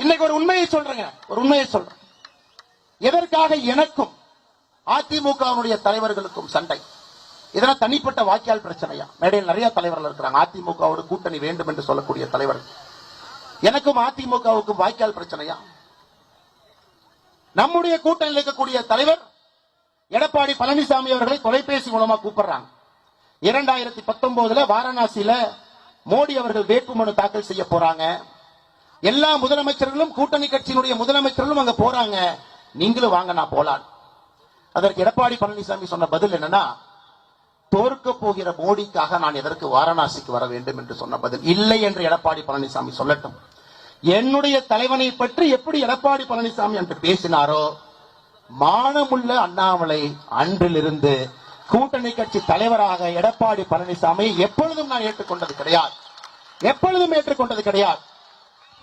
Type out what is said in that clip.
இன்னைக்கு ஒரு உண்மையை சொல்றேன். எதற்காக எனக்கும் அதிமுகவுடைய தலைவர்களுக்கும் சண்டை? இதெல்லாம் தனிப்பட்ட வாக்கியால் பிரச்சனையா? மேடையில் நிறைய தலைவர்கள் இருக்கிறாங்க, அதிமுகவோடு கூட்டணி வேண்டும் என்று சொல்லக்கூடிய தலைவர்கள். எனக்கும் அதிமுகவுக்கும் வாக்கியால் பிரச்சனையா? நம்முடைய கூட்டணியில் இருக்கக்கூடிய தலைவர் எடப்பாடி பழனிசாமி அவர்களை தொலைபேசி மூலமா கூப்பிடுறாங்க. 2019 வாரணாசியில மோடி அவர்கள் வேட்புமனு தாக்கல் செய்ய போறாங்க. எல்லா முதலமைச்சர்களும் கூட்டணி கட்சியினுடைய முதலமைச்சர்களும் அங்க போறாங்க, நீங்களும் வாங்க நான் போலாம். அதற்கு எடப்பாடி பழனிசாமி சொன்ன பதில் என்னன்னா, தோற்க போகிற மோடிக்காக நான் எதற்கு வாரணாசிக்கு வர வேண்டும் என்று சொன்ன பதில். இல்லை என்று எடப்பாடி பழனிசாமி சொல்லட்டும். என்னுடைய தலைவனை பற்றி எப்படி எடப்பாடி பழனிசாமி என்று பேசினாரோ, மானமுள்ள அண்ணாமலை அன்றிலிருந்து கூட்டணி கட்சி தலைவராக எடப்பாடி பழனிசாமி எப்பொழுதும் நான் ஏற்றுக்கொண்டது கிடையாது.